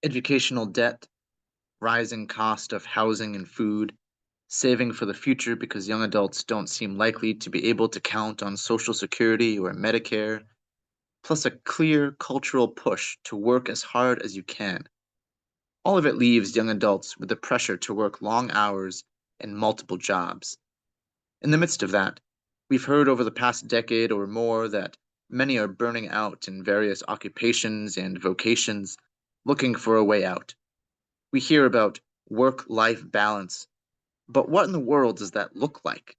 Educational debt, rising cost of housing and food, saving for the future because young adults don't seem likely to be able to count on Social Security or Medicare, plus a clear cultural push to work as hard as you can. All of it leaves young adults with the pressure to work long hours and multiple jobs. In the midst of that, we've heard over the past decade or more that many are burning out in various occupations and vocations, looking for a way out. We hear about work life balance, but what in the world does that look like?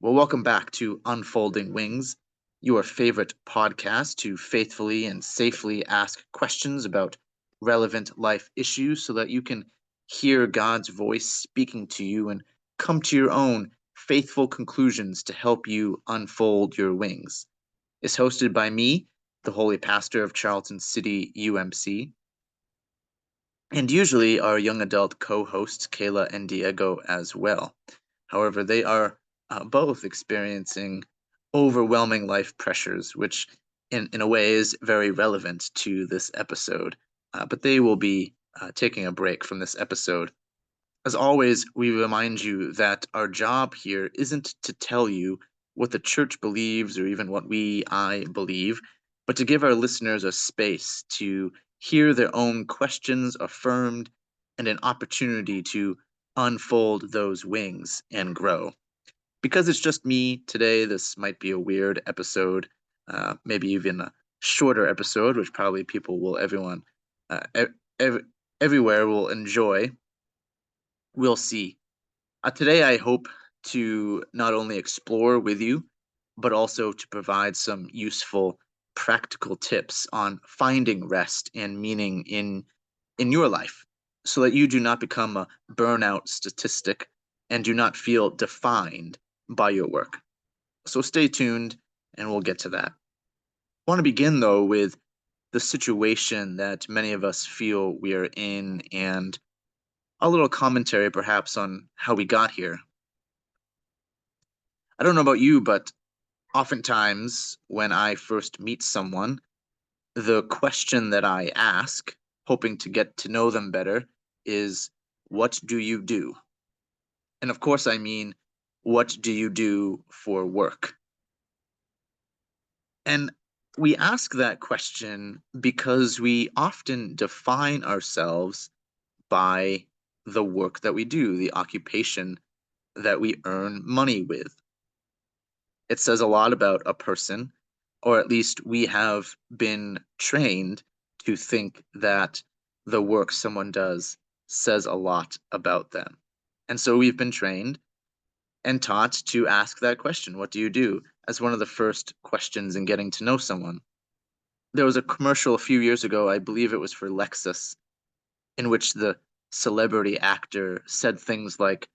Well, welcome back to Unfolding Wings, your favorite podcast to faithfully and safely ask questions about relevant life issues so that you can hear God's voice speaking to you and come to your own faithful conclusions to help you unfold your wings. It's hosted by me, the Holy Pastor of Charlton City UMC, and usually our young adult co hosts, Kayla and Diego, as well. However, they are both experiencing overwhelming life pressures, which in a way is very relevant to this episode. But they will be taking a break from this episode. As always, we remind you that our job here isn't to tell you what the church believes or even what I believe, but to give our listeners a space to hear their own questions affirmed and an opportunity to unfold those wings and grow. Because it's just me today, this might be a weird episode, maybe even a shorter episode, which probably everyone, ev- everywhere will enjoy. We'll see. Today, I hope to not only explore with you, but also to provide some useful, practical tips on finding rest and meaning in your life, so that you do not become a burnout statistic and do not feel defined by your work. So stay tuned, and we'll get to that. I want to begin though with the situation that many of us feel we are in and a little commentary perhaps on how we got here. I don't know about you, but oftentimes when I first meet someone, the question that I ask, hoping to get to know them better, is, what do you do? And of course, I mean, what do you do for work? And we ask that question because we often define ourselves by the work that we do, the occupation that we earn money with. It says a lot about a person, or at least we have been trained to think that the work someone does says a lot about them. And so we've been trained and taught to ask that question, what do you do? As one of the first questions in getting to know someone. There was a commercial a few years ago, I believe it was for Lexus, in which the celebrity actor said things like,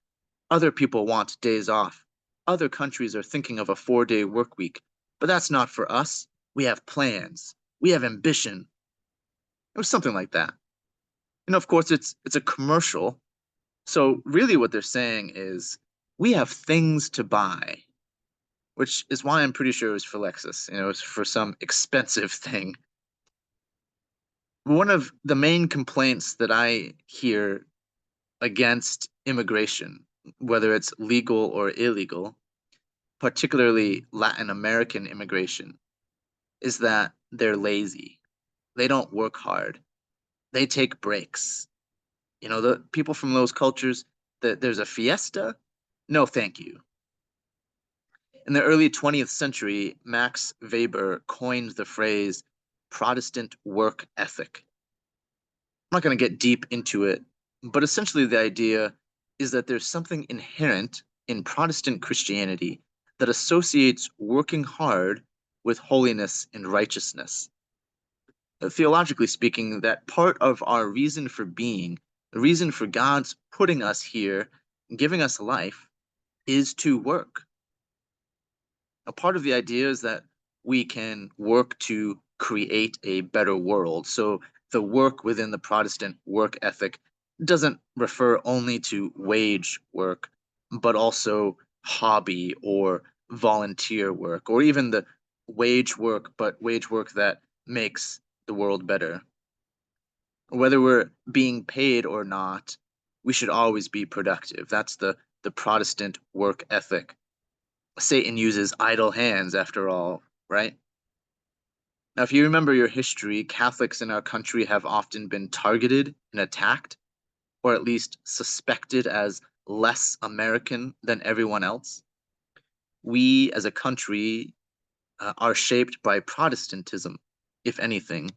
other people want days off. Other countries are thinking of a 4-day work week, but that's not for us. We have plans. We have ambition. It was something like that. Of course, it's a commercial. So really what they're saying is we have things to buy, which is why I'm pretty sure it was for Lexus. It's for some expensive thing. One of the main complaints that I hear against immigration, whether it's legal or illegal, particularly Latin American immigration, is that they're lazy. They don't work hard. They take breaks. The people from those cultures, that there's a fiesta. No, thank you. In the early 20th century, Max Weber coined the phrase Protestant work ethic. I'm not going to get deep into it, but essentially the idea is that there's something inherent in Protestant Christianity that associates working hard with holiness and righteousness. Theologically speaking, that part of our reason for being, the reason for God's putting us here, giving us life, is to work. A part of the idea is that we can work to create a better world. So the work within the Protestant work ethic doesn't refer only to wage work, but also hobby or volunteer work, or even the wage work, but wage work that makes the world better. Whether we're being paid or not, we should always be productive. That's the Protestant work ethic. Satan uses idle hands, after all, right? Now, if you remember your history, Catholics in our country have often been targeted and attacked, or at least suspected as less American than everyone else. We as a country are shaped by Protestantism, if anything.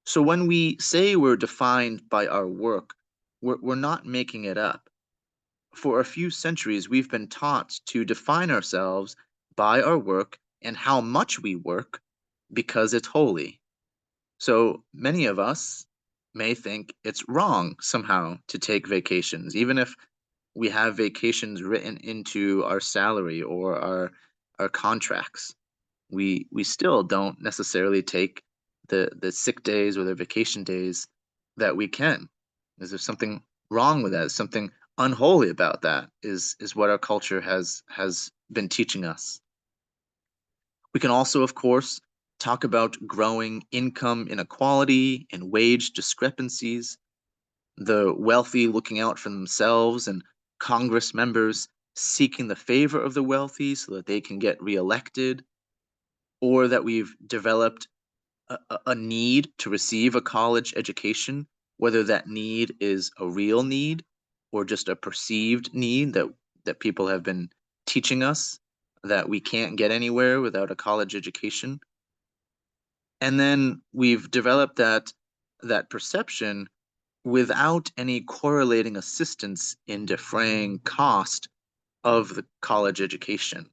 So when we say we're defined by our work, we're not making it up. For a few centuries, we've been taught to define ourselves by our work and how much we work because it's holy. So many of us may think it's wrong somehow to take vacations, even if we have vacations written into our salary or our contracts. We still don't necessarily take the sick days or the vacation days that we can. Is there something wrong with that? Is something unholy about that? Is what our culture has been teaching us. We can also, of course, talk about growing income inequality and wage discrepancies, the wealthy looking out for themselves and Congress members seeking the favor of the wealthy so that they can get reelected, or that we've developed a need to receive a college education, whether that need is a real need or just a perceived need that people have been teaching us that we can't get anywhere without a college education. And then we've developed that perception without any correlating assistance in defraying cost of the college education.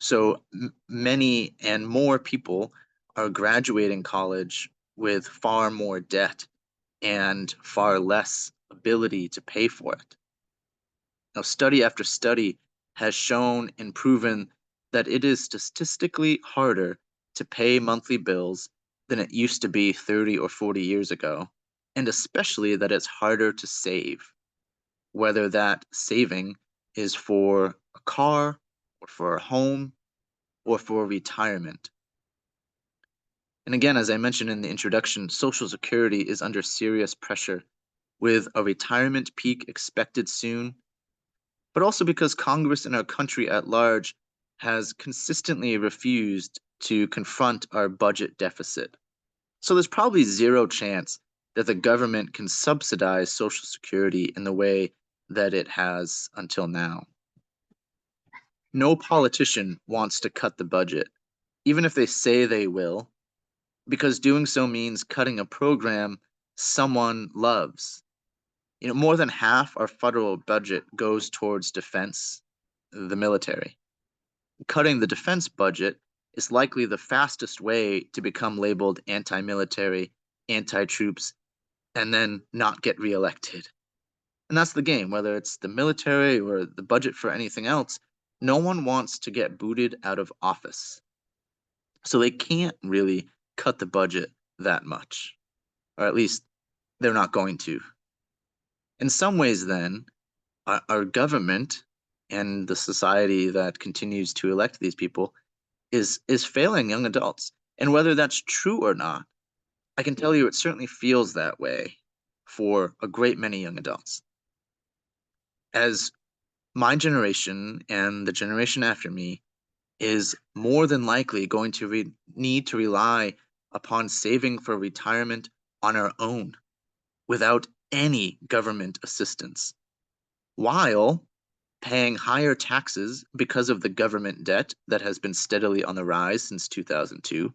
So many and more people are graduating college with far more debt and far less ability to pay for it. Now, study after study has shown and proven that it is statistically harder to pay monthly bills than it used to be 30 or 40 years ago, and especially that it's harder to save, whether that saving is for a car or for a home or for retirement. And again, as I mentioned in the introduction, Social Security is under serious pressure with a retirement peak expected soon, but also because Congress and our country at large has consistently refused to confront our budget deficit. So there's probably zero chance that the government can subsidize Social Security in the way that it has until now. No politician wants to cut the budget, even if they say they will, because doing so means cutting a program someone loves. More than half our federal budget goes towards defense, the military. Cutting the defense budget is likely the fastest way to become labeled anti-military, anti-troops, and then not get reelected. And that's the game, whether it's the military or the budget for anything else, no one wants to get booted out of office. So they can't really cut the budget that much, or at least they're not going to. In some ways, then, our government and the society that continues to elect these people is failing young adults. And whether that's true or not, I can tell you it certainly feels that way for a great many young adults. As my generation and the generation after me is more than likely going to need to rely upon saving for retirement on our own without any government assistance, while paying higher taxes because of the government debt that has been steadily on the rise since 2002,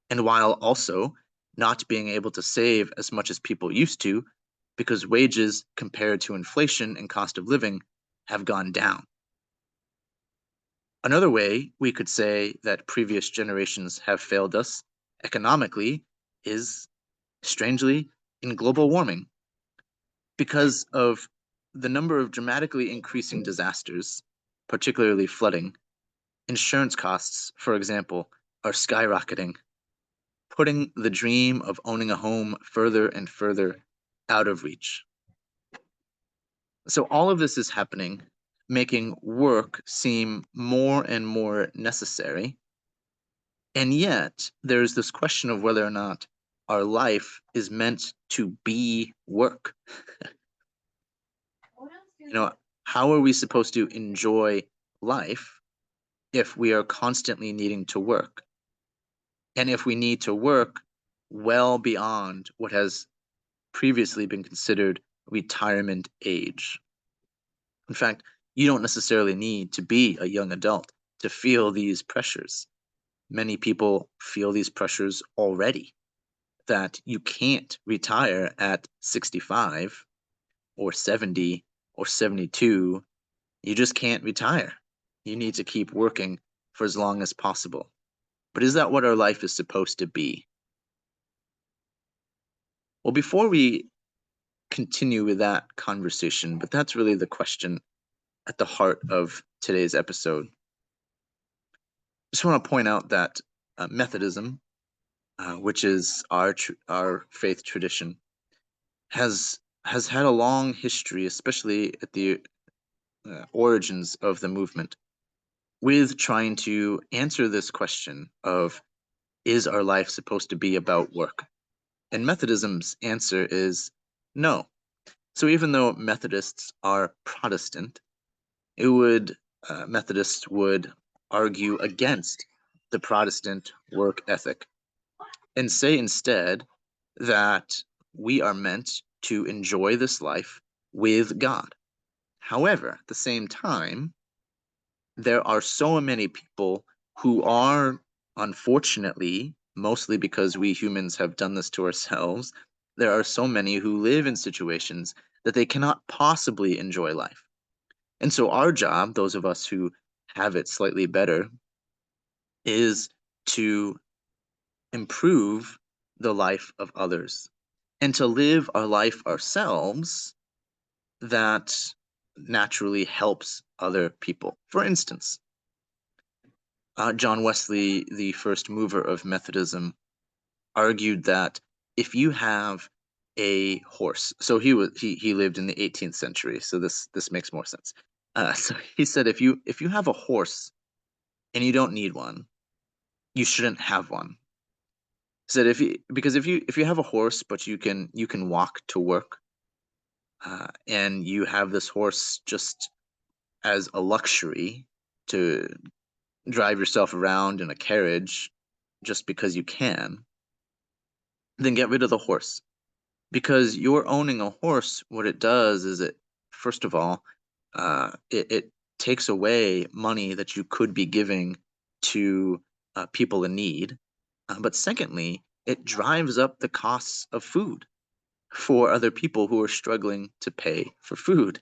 and while also not being able to save as much as people used to because wages compared to inflation and cost of living have gone down. Another way we could say that previous generations have failed us economically is, strangely, in global warming. Because of the number of dramatically increasing disasters, particularly flooding, insurance costs, for example, are skyrocketing, putting the dream of owning a home further and further out of reach. So all of this is happening, making work seem more and more necessary. And yet, there's this question of whether or not our life is meant to be work. You know, how are we supposed to enjoy life if we are constantly needing to work? And if we need to work well beyond what has previously been considered retirement age. In fact, you don't necessarily need to be a young adult to feel these pressures. Many people feel these pressures already, that you can't retire at 65 or 70 or 72. You just can't retire. You need to keep working for as long as possible. But is that what our life is supposed to be? Well, before we continue with that conversation, but that's really the question at the heart of today's episode. I just want to point out that Methodism, which is our faith tradition, has had a long history, especially at the origins of the movement, with trying to answer this question of, is our life supposed to be about work? And Methodism's answer is no. So even though Methodists are Protestant, Methodists would argue against the Protestant work ethic and say instead that we are meant to enjoy this life with God. However, at the same time, there are so many people who are, unfortunately, mostly because we humans have done this to ourselves, there are so many who live in situations that they cannot possibly enjoy life. And so, our job, those of us who have it slightly better, is to improve the life of others and to live our life ourselves that naturally helps other people. For instance, John Wesley, the first mover of Methodism, argued that if you have a horse, so he lived in the 18th century, so this makes more sense. So he said if you have a horse and you don't need one, you shouldn't have one. He said if you have a horse but you can walk to work, and you have this horse just as a luxury to drive yourself around in a carriage just because you can, then get rid of the horse. Because you're owning a horse, what it does is first of all, it takes away money that you could be giving to people in need. But secondly, it drives up the costs of food for other people who are struggling to pay for food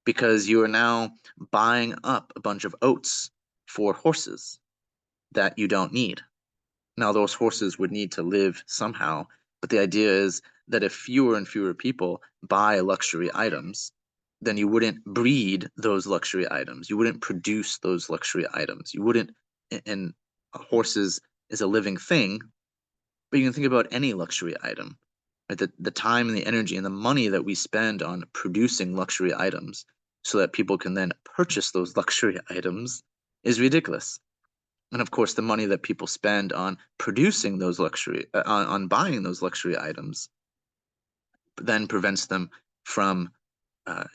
because you are now buying up a bunch of oats for horses that you don't need. Now, those horses would need to live somehow, but the idea is that if fewer and fewer people buy luxury items, then you wouldn't breed those luxury items. You wouldn't produce those luxury items. You wouldn't, and horses is a living thing, but you can think about any luxury item, right? The time and the energy and the money that we spend on producing luxury items so that people can then purchase those luxury items is ridiculous. And of course, the money that people spend on producing those on buying those luxury items then prevents them from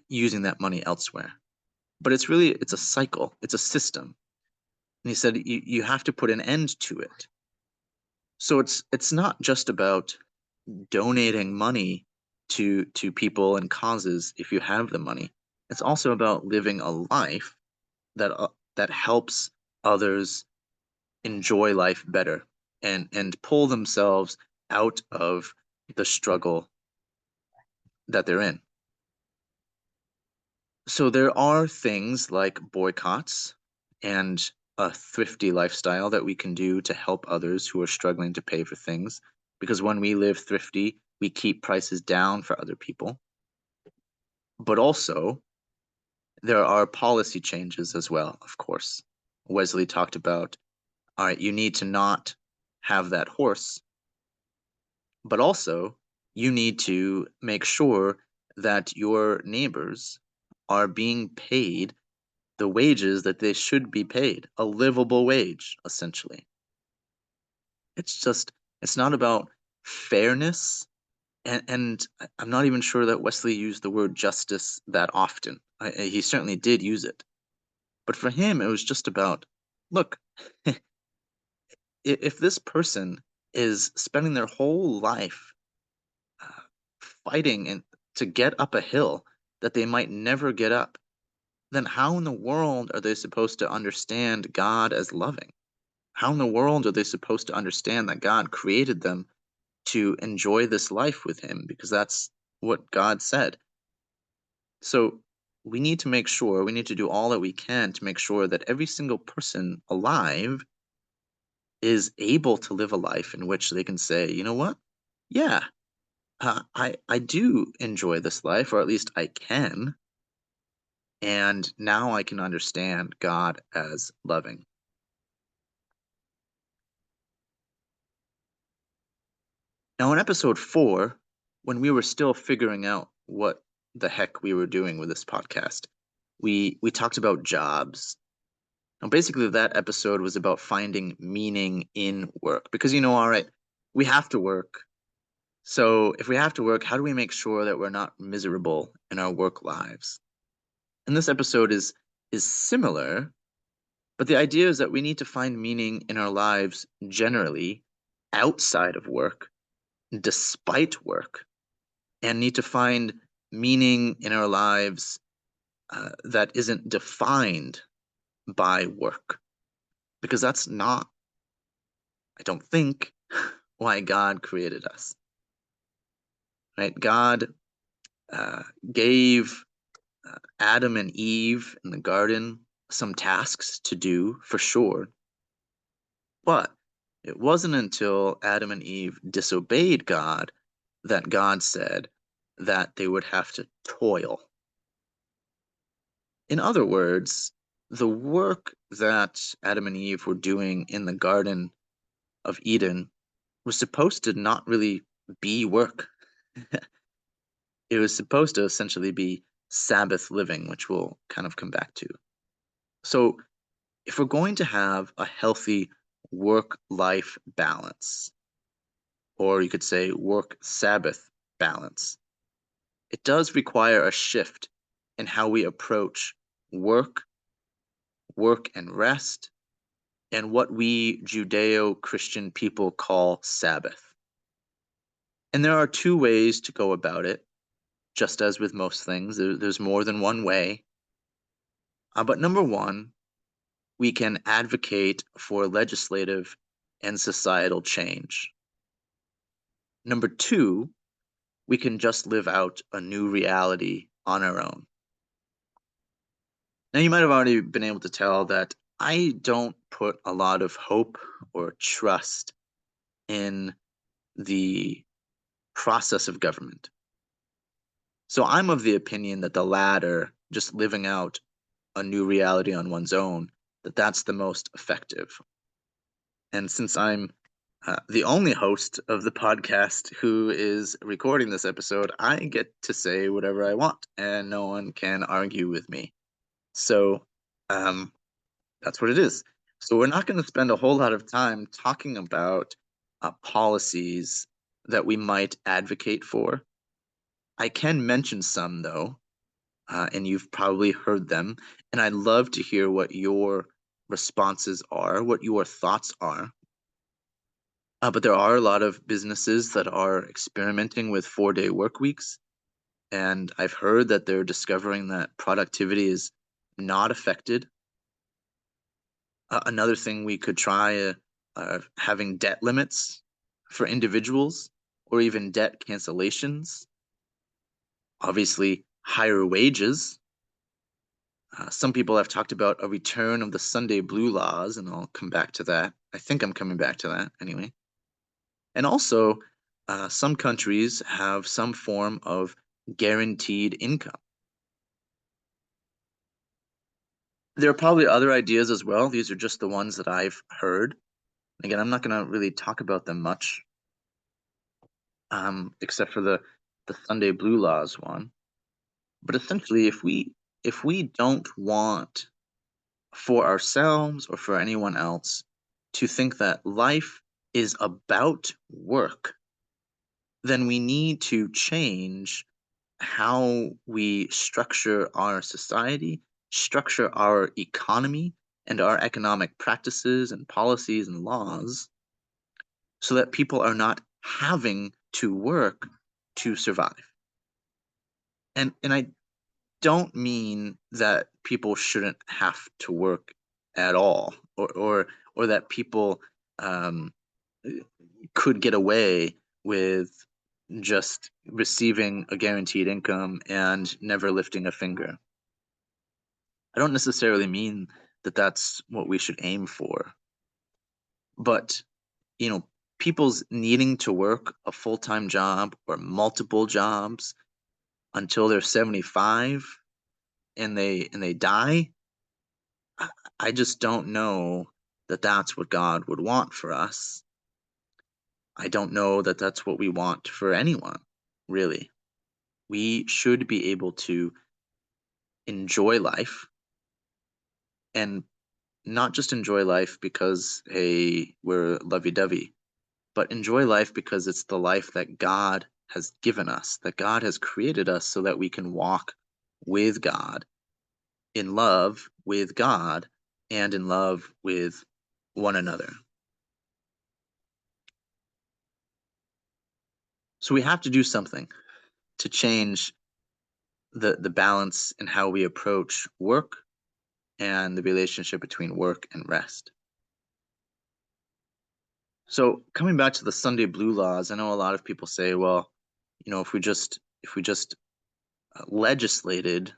using that money elsewhere. But it's a cycle, it's a system. And he said you have to put an end to it. So it's not just about donating money to people and causes if you have the money. It's also about living a life that helps others enjoy life better and pull themselves out of the struggle that they're in. So there are things like boycotts and a thrifty lifestyle that we can do to help others who are struggling to pay for things. Because when we live thrifty, we keep prices down for other people. But also, there are policy changes as well, of course. Wesley talked about, all right, you need to not have that horse, but also you need to make sure that your neighbors are being paid the wages that they should be paid, a livable wage, essentially. It's not about fairness, and I'm not even sure that Wesley used the word justice that often. He certainly did use it. But for him, it was just about, look, if this person is spending their whole life uh, fighting and to get up a hill that they might never get up, then how in the world are they supposed to understand God as loving? How in the world are they supposed to understand that God created them to enjoy this life with Him? Because that's what God said. So we need to make sure, we need to do all that we can to make sure that every single person alive is able to live a life in which they can say, you know what? Yeah, I do enjoy this life, or at least I can, and now I can understand God as loving. Now, in episode 4, when we were still figuring out what the heck we were doing with this podcast, we talked about jobs. Now, basically, that episode was about finding meaning in work because, all right, we have to work. So, if we have to work, how do we make sure that we're not miserable in our work lives? And this episode is similar, but the idea is that we need to find meaning in our lives generally outside of work, despite work, and need to find meaning in our lives that isn't defined by work, because that's not, I don't think, why God created us. Right? God uh, gave Adam and Eve in the garden some tasks to do for sure, but it wasn't until Adam and Eve disobeyed God that God said that they would have to toil. In other words, the work that Adam and Eve were doing in the Garden of Eden was supposed to not really be work. It was supposed to essentially be Sabbath living, which we'll kind of come back to. So, if we're going to have a healthy work life balance, or you could say work Sabbath balance, it does require a shift in how we approach work, work and rest, and what we Judeo Christian people call Sabbath. And there are two ways to go about it, just as with most things, there's more than one way. But number one, we can advocate for legislative and societal change. Number two, we can just live out a new reality on our own. Now, you might have already been able to tell that I don't put a lot of hope or trust in the process of government. So I'm of the opinion that the latter, just living out a new reality on one's own, that's the most effective. And since I'm the only host of the podcast who is recording this episode, I get to say whatever I want, and no one can argue with me. So um, that's what it is. So we're not going to spend a whole lot of time talking about policies that we might advocate for. I can mention some, though, and you've probably heard them, and I'd love to hear what your responses are, what your thoughts are. But there are a lot of businesses that are experimenting with 4-day work weeks, and I've heard that they're discovering that productivity is not affected. Another thing we could try having debt limits for individuals or even debt cancellations. Obviously, higher wages. Some people have talked about a return of the Sunday blue laws, and I'll come back to that. I think I'm coming back to that anyway. And also, some countries have some form of guaranteed income. There are probably other ideas as well. These are just the ones that I've heard. Again, I'm not going to really talk about them much, except for the Sunday blue laws one. But essentially, if we don't want for ourselves or for anyone else to think that life is about work, then we need to change how we structure our society, structure our economy, and our economic practices and policies and laws so that people are not having to work to survive. And I don't mean that people shouldn't have to work at all, or that people um, could get away with just receiving a guaranteed income and never lifting a finger. I don't necessarily mean that that's what we should aim for, but you know, people's needing to work a full-time job or multiple jobs until they're 75 and they die, I, I just don't know that that's what God would want for us. I don't know that that's what we want for anyone, really. We should be able to enjoy life, and not just enjoy life because, hey, we're lovey-dovey, but enjoy life because it's the life that God has given us, that God has created us so that we can walk with God, in love with God, and in love with one another. So we have to do something to change the balance in how we approach work and the relationship between work and rest. So coming back to the Sunday blue laws, I know a lot of people say, well, if we just legislated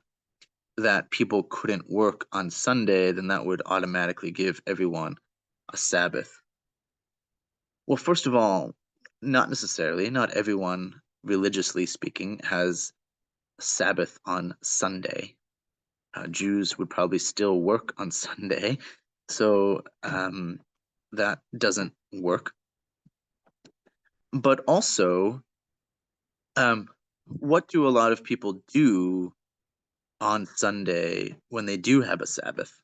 that people couldn't work on Sunday, then that would automatically give everyone a Sabbath. Well, first of all, not necessarily. Not everyone, religiously speaking, has a Sabbath on Sunday. Jews would probably still work on Sunday, so that doesn't work. But also, um, what do a lot of people do on Sunday when they do have a Sabbath,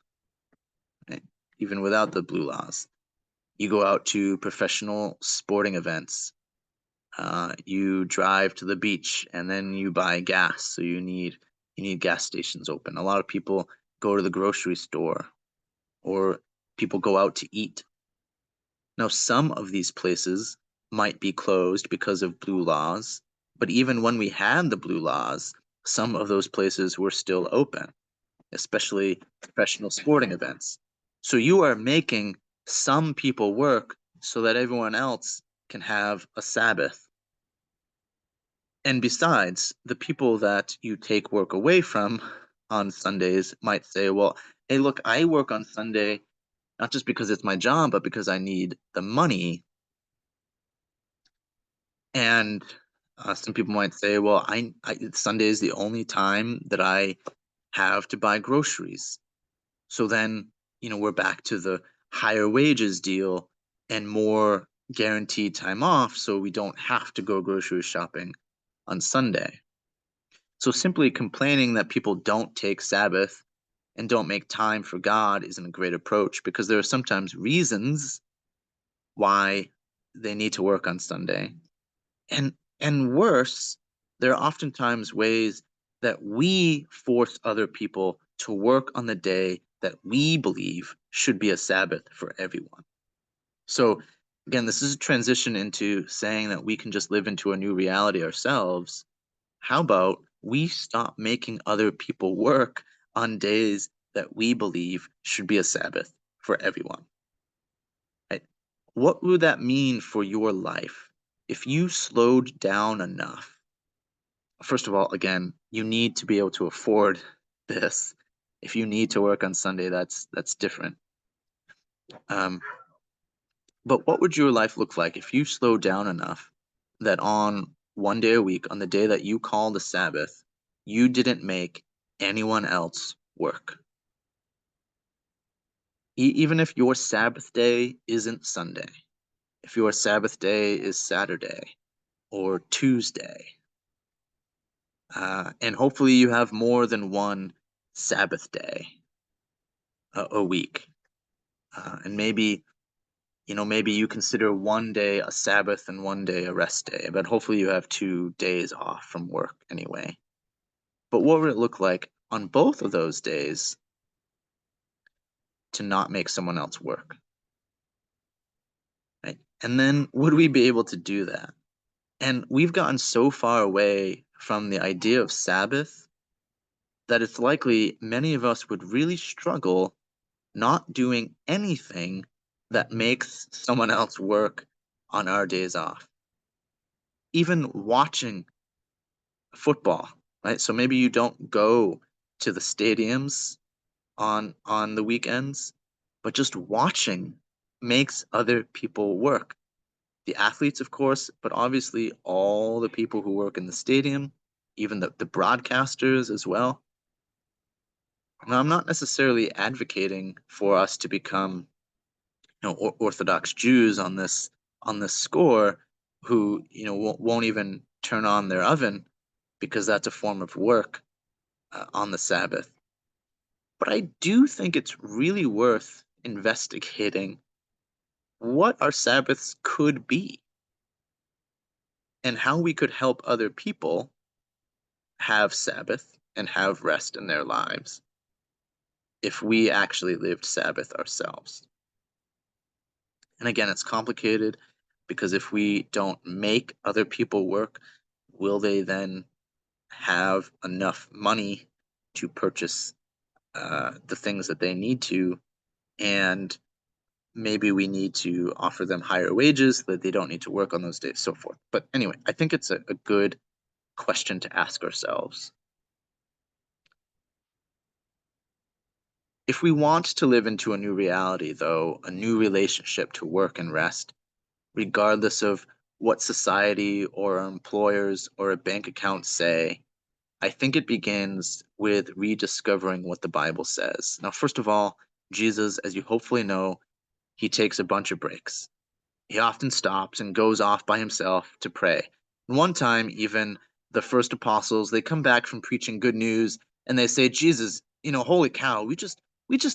right? Even without the blue laws? You go out to professional sporting events. You drive to the beach and then you buy gas, so you need gas stations open. A lot of people go to the grocery store or people go out to eat. Now, some of these places might be closed because of blue laws, but even when we had the blue laws, some of those places were still open, especially professional sporting events. So you are making some people work so that everyone else can have a Sabbath. And besides, the people that you take work away from on Sundays might say, well, hey, look, I work on Sunday not just because it's my job, but because I need the money. And some people might say, well, Sunday is the only time that I have to buy groceries. So then, we're back to the higher wages deal and more guaranteed time off, so we don't have to go grocery shopping on Sunday. So simply complaining that people don't take Sabbath and don't make time for God isn't a great approach, because there are sometimes reasons why they need to work on Sunday. And worse, there are oftentimes ways that we force other people to work on the day that we believe should be a Sabbath for everyone. So again, this is a transition into saying that we can just live into a new reality ourselves. How about we stop making other people work on days that we believe should be a Sabbath for everyone? Right? What would that mean for your life if you slowed down enough? First of all, again, you need to be able to afford this. If you need to work on Sunday, that's different. Um, but what would your life look like if you slowed down enough that on one day a week, on the day that you call the Sabbath, you didn't make anyone else work? Even if your Sabbath day isn't Sunday, if your Sabbath day is Saturday or Tuesday, and hopefully you have more than one Sabbath day a week, and Maybe you consider one day a Sabbath and one day a rest day, but hopefully you have 2 days off from work anyway. But what would it look like on both of those days to not make someone else work? Right? And then would we be able to do that? And we've gotten so far away from the idea of Sabbath that it's likely many of us would really struggle not doing anything that makes someone else work on our days off. Even watching football, right? So maybe you don't go to the stadiums on the weekends, but just watching makes other people work. The athletes, of course, but obviously all the people who work in the stadium, even the broadcasters as well. Now, I'm not necessarily advocating for us to become, Orthodox Jews on this score, who won't even turn on their oven because that's a form of work on the Sabbath. But I do think it's really worth investigating what our Sabbaths could be and how we could help other people have Sabbath and have rest in their lives if we actually lived Sabbath ourselves. And again, it's complicated because if we don't make other people work, will they then have enough money to purchase the things that they need to? And maybe we need to offer them higher wages so that they don't need to work on those days, so forth. But anyway, I think it's a good question to ask ourselves. If we want to live into a new reality, though, a new relationship to work and rest, regardless of what society or our employers or a bank account say, I think it begins with rediscovering what the Bible says. Now, first of all, Jesus, as you hopefully know, he takes a bunch of breaks. He often stops and goes off by himself to pray. And one time, even the first apostles, they come back from preaching good news and they say, Jesus, holy cow, we just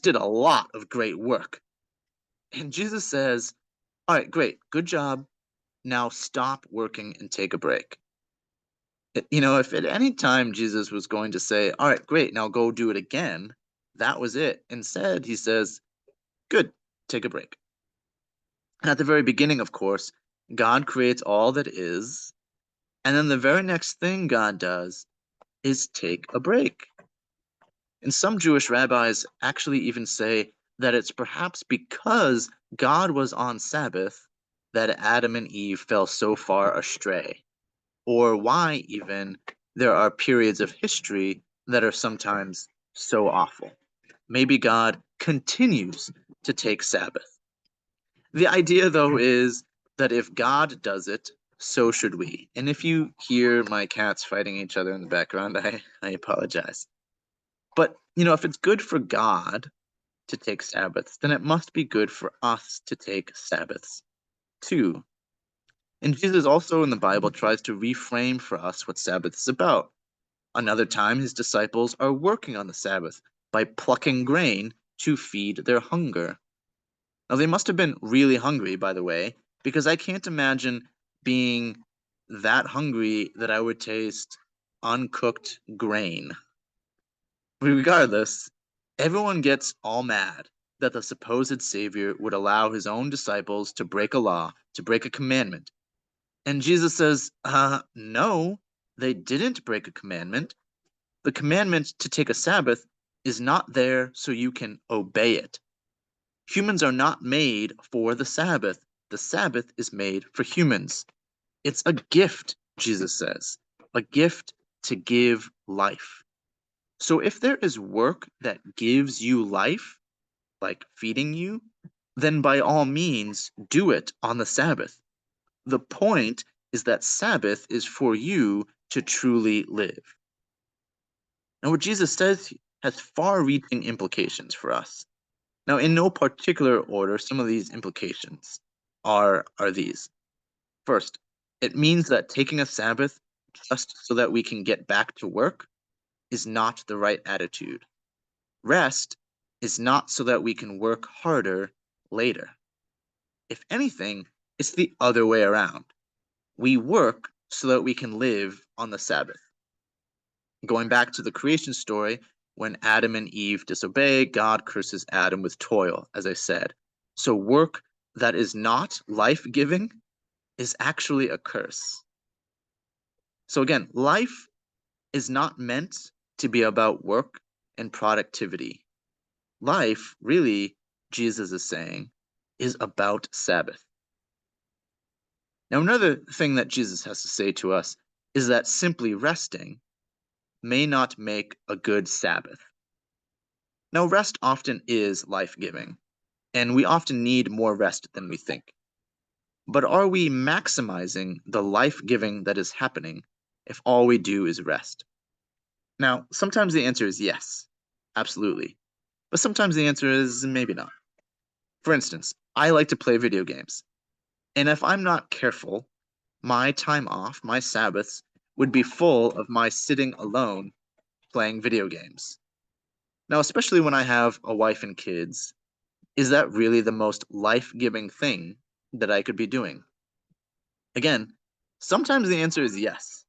did a lot of great work. And Jesus says, all right, great, good job. Now stop working and take a break. If at any time Jesus was going to say, all right, great, now go do it again, that was it. Instead, he says, good, take a break. And at the very beginning, of course, God creates all that is. And then the very next thing God does is take a break. And some Jewish rabbis actually even say that it's perhaps because God was on Sabbath that Adam and Eve fell so far astray, or why even there are periods of history that are sometimes so awful. Maybe God continues to take Sabbath. The idea, though, is that if God does it, so should we. And if you hear my cats fighting each other in the background, I apologize. But, if it's good for God to take Sabbaths, then it must be good for us to take Sabbaths too. And Jesus also in the Bible tries to reframe for us what Sabbath is about. Another time, his disciples are working on the Sabbath by plucking grain to feed their hunger. Now, they must have been really hungry, by the way, because I can't imagine being that hungry that I would taste uncooked grain. Regardless, everyone gets all mad that the supposed Savior would allow his own disciples to break a law, to break a commandment. And Jesus says, no, they didn't break a commandment. The commandment to take a Sabbath is not there so you can obey it. Humans are not made for the Sabbath. The Sabbath is made for humans. It's a gift, Jesus says, a gift to give life. So if there is work that gives you life, like feeding you, then by all means do it on the Sabbath. The point is that Sabbath is for you to truly live. Now, what Jesus says has far reaching implications for us. Now, in no particular order, some of these implications are these. First, it means that taking a Sabbath just so that we can get back to work is not the right attitude. Rest is not so that we can work harder later. If anything, it's the other way around. We work so that we can live on the Sabbath. Going back to the creation story, when Adam and Eve disobey, God curses Adam with toil, as I said. So work that is not life giving is actually a curse. So again, life is not meant to be about work and productivity. Life, really, Jesus is saying, is about Sabbath. Now, another thing that Jesus has to say to us is that simply resting may not make a good Sabbath. Now, rest often is life giving, and we often need more rest than we think. But are we maximizing the life giving that is happening if all we do is rest? Now, sometimes the answer is yes, absolutely. But sometimes the answer is maybe not. For instance, I like to play video games. And if I'm not careful, my time off, my Sabbaths, would be full of my sitting alone playing video games. Now, especially when I have a wife and kids, is that really the most life giving thing that I could be doing? Again, sometimes the answer is yes.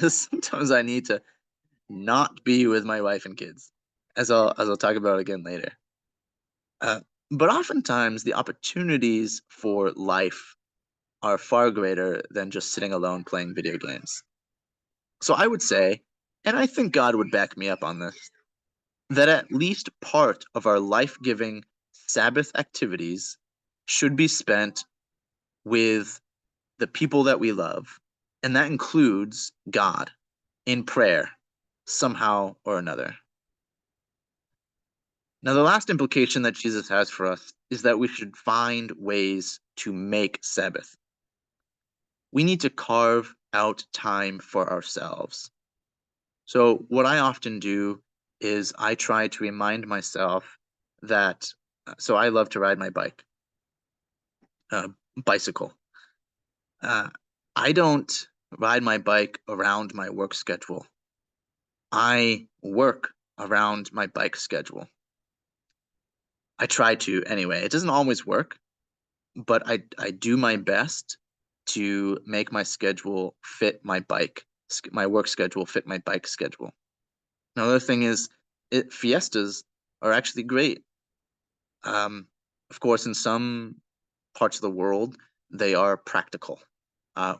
Sometimes I need to not be with my wife and kids, as I'll talk about again later. Uh, but oftentimes the opportunities for life are far greater than just sitting alone playing video games. So I would say, and I think God would back me up on this, that at least part of our life giving Sabbath activities should be spent with the people that we love, and that includes God in prayer, somehow or another. Now, the last implication that Jesus has for us is that we should find ways to make Sabbath. We need to carve out time for ourselves. So, what I often do is I try to remind myself that, so I love to ride my bike, uh, bicycle. Uh, I don't ride my bike around my work schedule. I work around my bike schedule. I try to anyway. It doesn't always work, but I do my best to make my schedule fit my work schedule fit my bike schedule. Another thing is, fiestas are actually great. Um, of course, in some parts of the world, they are practical.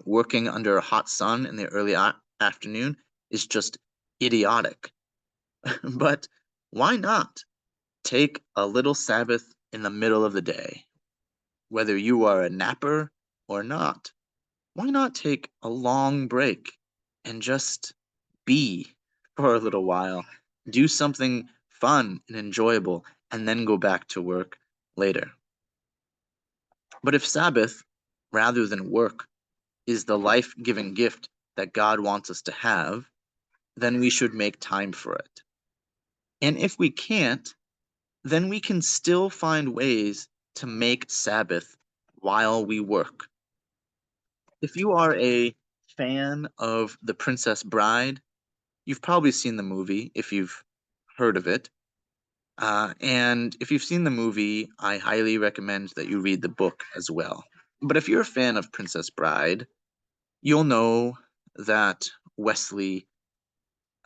Working under a hot sun in the early afternoon is just idiotic. But why not take a little Sabbath in the middle of the day? Whether you are a napper or not, why not take a long break and just be for a little while? Do something fun and enjoyable, and then go back to work later. But if Sabbath, rather than work, is the life giving gift that God wants us to have, then we should make time for it. And if we can't, then we can still find ways to make Sabbath while we work. If you are a fan of The Princess Bride, you've probably seen the movie if you've heard of it. And if you've seen the movie, I highly recommend that you read the book as well. But if you're a fan of Princess Bride, you'll know that Wesley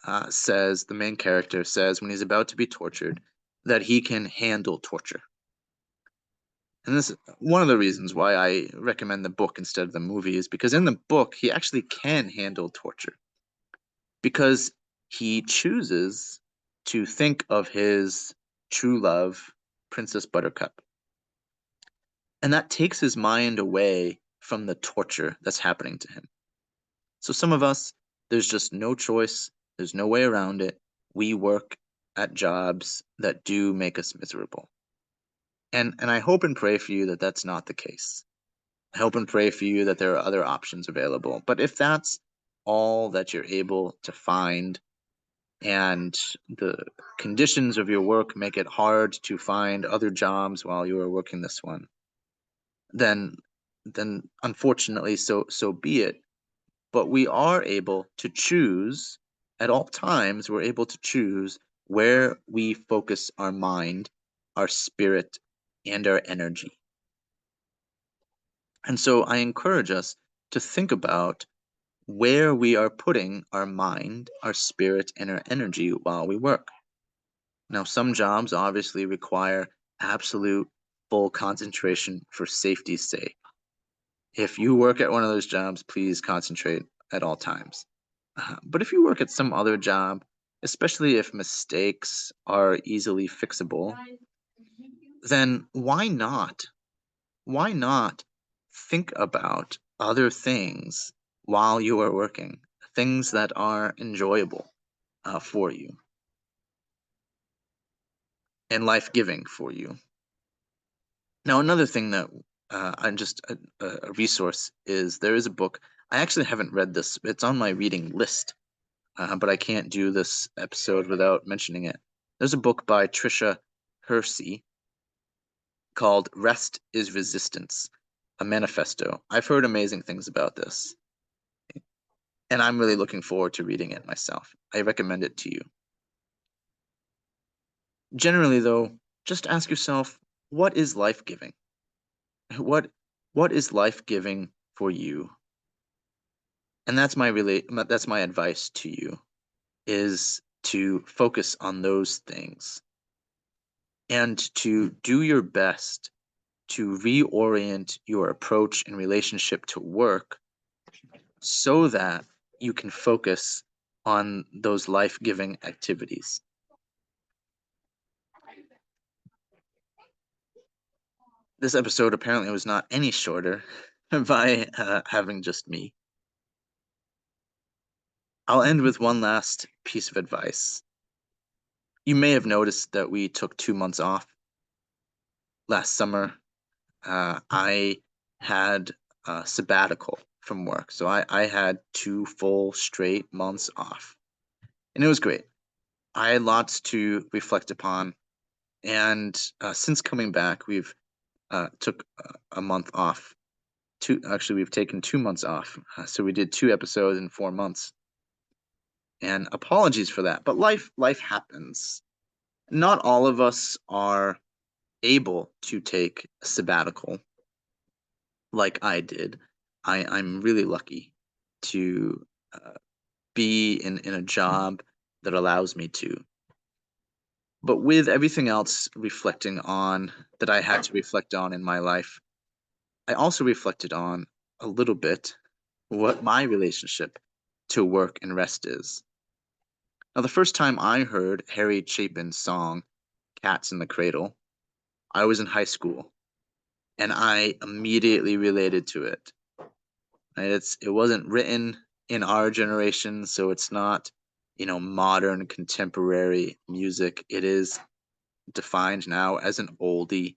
the main character says, when he's about to be tortured, that he can handle torture. And this is one of the reasons why I recommend the book instead of the movie, is because in the book, he actually can handle torture. Because he chooses to think of his true love, Princess Buttercup. And that takes his mind away from the torture that's happening to him. So some of us, there's just no choice, there's no way around it. We work at jobs that do make us miserable. And I hope and pray for you that that's not the case. I hope and pray for you that there are other options available. But if that's all that you're able to find, and the conditions of your work make it hard to find other jobs while you are working this one, then unfortunately so be it. But we are able to choose at all times, we're able to choose where we focus our mind, our spirit, and our energy. And so I encourage us to think about where we are putting our mind, our spirit, and our energy while we work. Now, some jobs obviously require absolute full concentration for safety's sake. If you work at one of those jobs, please concentrate at all times. But if you work at some other job, especially if mistakes are easily fixable, then why not? Why not think about other things while you are working, things that are enjoyable for you and life giving for you? Now, another thing that I'm just a resource is there is a book. I actually haven't read this. It's on my reading list, but I can't do this episode without mentioning it. There's a book by Tricia Hersey called Rest is Resistance, a Manifesto. I've heard amazing things about this, and I'm really looking forward to reading it myself. I recommend it to you. Generally, though, just ask yourself, what is life-giving? What what is life-giving for you? And that's my advice to you is to focus on those things and to do your best to reorient your approach and relationship to work so that you can focus on those life-giving activities. This episode apparently was not any shorter by having just me. I'll end with one last piece of advice. You may have noticed that we took 2 months off last summer. I had a sabbatical from work, so I had 2 full straight months off, and it was great. I had lots to reflect upon, and since coming back, we've took a month off. We've taken 2 months off, so we did 2 episodes in 4 months. And apologies for that, but life happens. Not all of us are able to take a sabbatical like I did. I'm really lucky to be in a job that allows me to. But with everything else reflecting on that I had to reflect on in my life, I also reflected on a little bit what my relationship to work and rest is. Now, the first time I heard Harry Chapin's song, Cats in the Cradle, I was in high school, and I immediately related to it. And it wasn't written in our generation, so it's not, modern contemporary music. It is defined now as an oldie,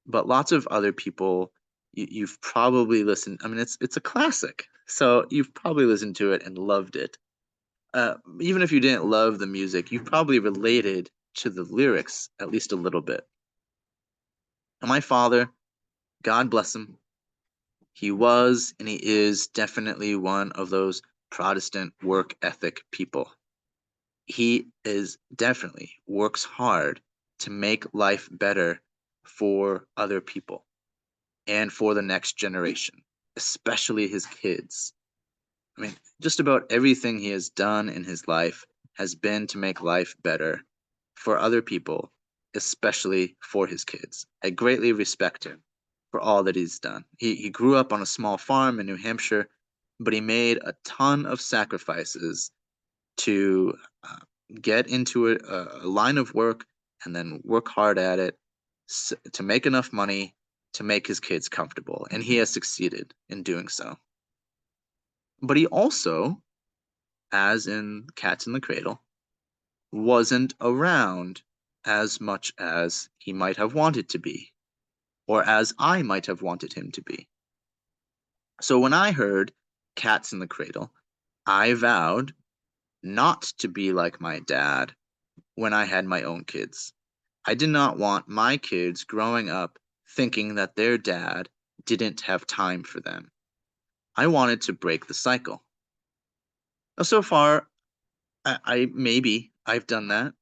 but lots of other people you've probably listened. I mean, it's a classic, so you've probably listened to it and loved it. Even if you didn't love the music, you probably related to the lyrics at least a little bit. And my father, God bless him, he was and he is definitely one of those Protestant work ethic people. He is definitely works hard to make life better for other people and for the next generation, especially his kids. I mean, just about everything he has done in his life has been to make life better for other people, especially for his kids. I greatly respect him for all that he's done. He grew up on a small farm in New Hampshire, but he made a ton of sacrifices to get into a line of work and then work hard at it to make enough money to make his kids comfortable. And he has succeeded in doing so. But he also, as in Cats in the Cradle, wasn't around as much as he might have wanted to be, or as I might have wanted him to be. So when I heard Cats in the Cradle, I vowed not to be like my dad when I had my own kids. I did not want my kids growing up thinking that their dad didn't have time for them. I wanted to break the cycle. Now, so far, maybe I've done that,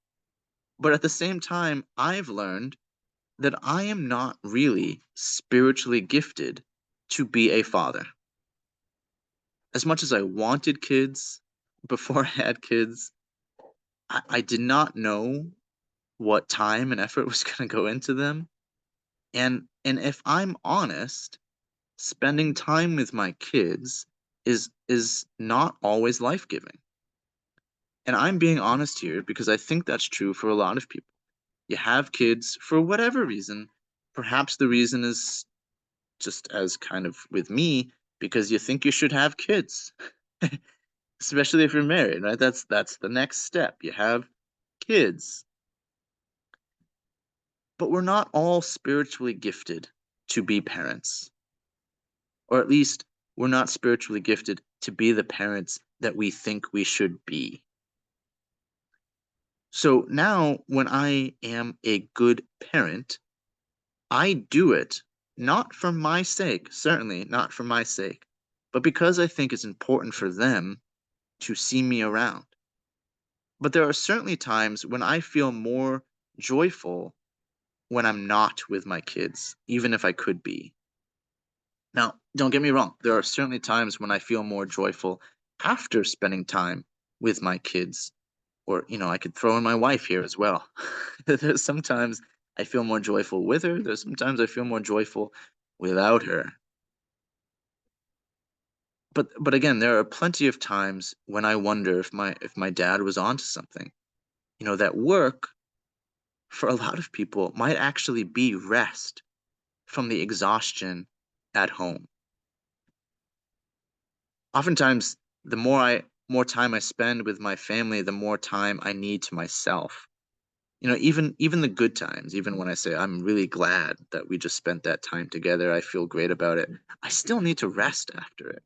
but at the same time, I've learned that I am not really spiritually gifted to be a father. As much as I wanted kids before I had kids, I did not know what time and effort was going to go into them. And if I'm honest, spending time with my kids is not always life-giving. And I'm being honest here because I think that's true for a lot of people. You have kids for whatever reason. Perhaps the reason is just as kind of with me because you think you should have kids. Especially if you're married, right? That's the next step. You have kids. But we're not all spiritually gifted to be parents. Or at least we're not spiritually gifted to be the parents that we think we should be. So now when I am a good parent, I do it not for my sake, certainly not for my sake, but because I think it's important for them to see me around. But there are certainly times when I feel more joyful when I'm not with my kids, even if I could be. Now, don't get me wrong, there are certainly times when I feel more joyful after spending time with my kids. Or, I could throw in my wife here as well. There's sometimes I feel more joyful with her, there's sometimes I feel more joyful without her. But again, there are plenty of times when I wonder if my dad was onto something. That work for a lot of people might actually be rest from the exhaustion at home. Oftentimes, the more time I spend with my family, the more time I need to myself. Even the good times, even when I say I'm really glad that we just spent that time together, I feel great about it. I still need to rest after it.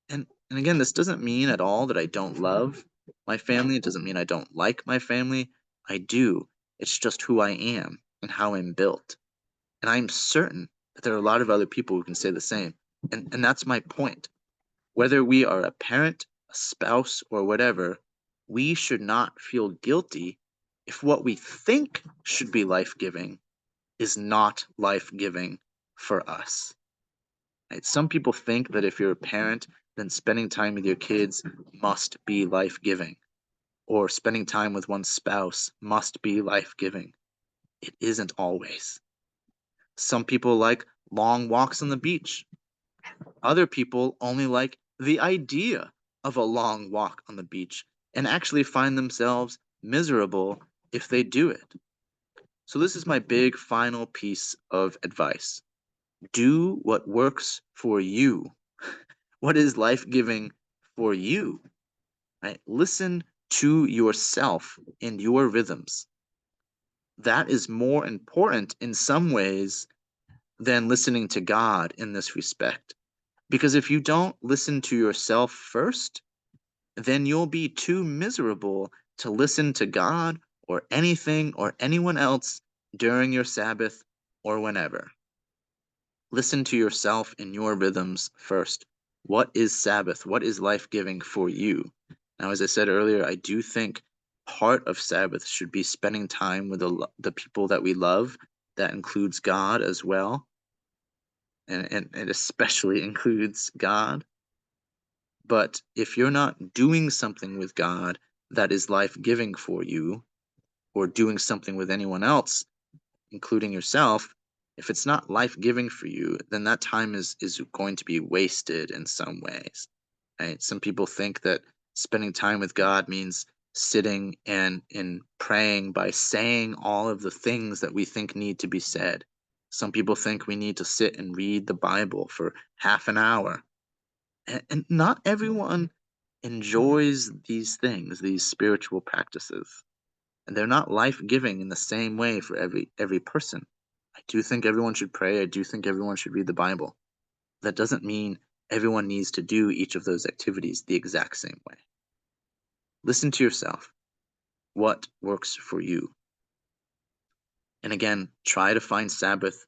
And again, this doesn't mean at all that I don't love my family. It doesn't mean I don't like my family. I do. It's just who I am and how I'm built. And I'm certain that there are a lot of other people who can say the same. And that's my point. Whether we are a parent, a spouse, or whatever, we should not feel guilty if what we think should be life giving is not life giving for us. Right? Some people think that if you're a parent, then spending time with your kids must be life giving, or spending time with one's spouse must be life giving. It isn't always. Some people like long walks on the beach. Other people only like the idea of a long walk on the beach and actually find themselves miserable if they do it. So, this is my big final piece of advice. Do what works for you. What is life giving for you? Right? Listen to yourself and your rhythms. That is more important in some ways than listening to God in this respect. Because if you don't listen to yourself first, then you'll be too miserable to listen to God or anything or anyone else during your Sabbath or whenever. Listen to yourself and your rhythms first. What is Sabbath? What is life giving for you? Now, as I said earlier, I do think part of Sabbath should be spending time with the people that we love. That includes God as well, and it especially includes God. But if you're not doing something with God that is life giving for you, or doing something with anyone else, including yourself, if it's not life giving for you, then that time is going to be wasted in some ways. Right? Some people think that spending time with God means sitting and praying by saying all of the things that we think need to be said. Some people think we need to sit and read the Bible for half an hour. And not everyone enjoys these things, these spiritual practices. And they're not life-giving in the same way for every person. I do think everyone should pray. I do think everyone should read the Bible. That doesn't mean everyone needs to do each of those activities the exact same way. Listen to yourself. What works for you? And again, try to find Sabbath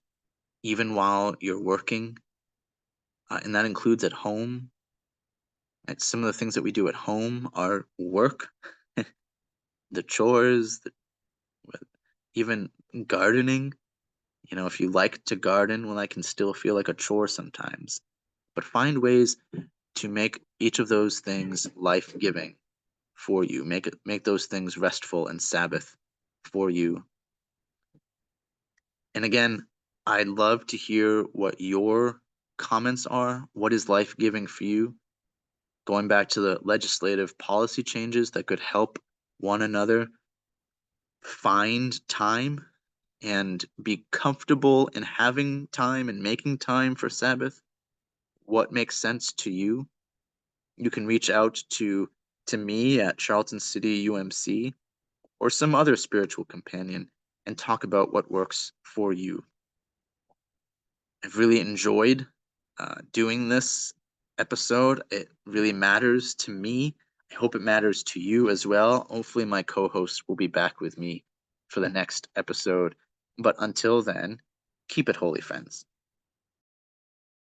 even while you're working, and that includes at home. And some of the things that we do at home are work, the chores, even gardening. If you like to garden, well, that can still feel like a chore sometimes. But find ways to make each of those things life-giving for you. Make those things restful and Sabbath for you. And again, I'd love to hear what your comments are. What is life-giving for you? Going back to the legislative policy changes that could help one another find time and be comfortable in having time and making time for Sabbath. What makes sense to you? You can reach out to me at Charlton City UMC or some other spiritual companion and talk about what works for you. I've really enjoyed doing this episode. It really matters to me. I hope it matters to you as well. Hopefully, my co host will be back with me for the next episode. But until then, keep it holy, friends.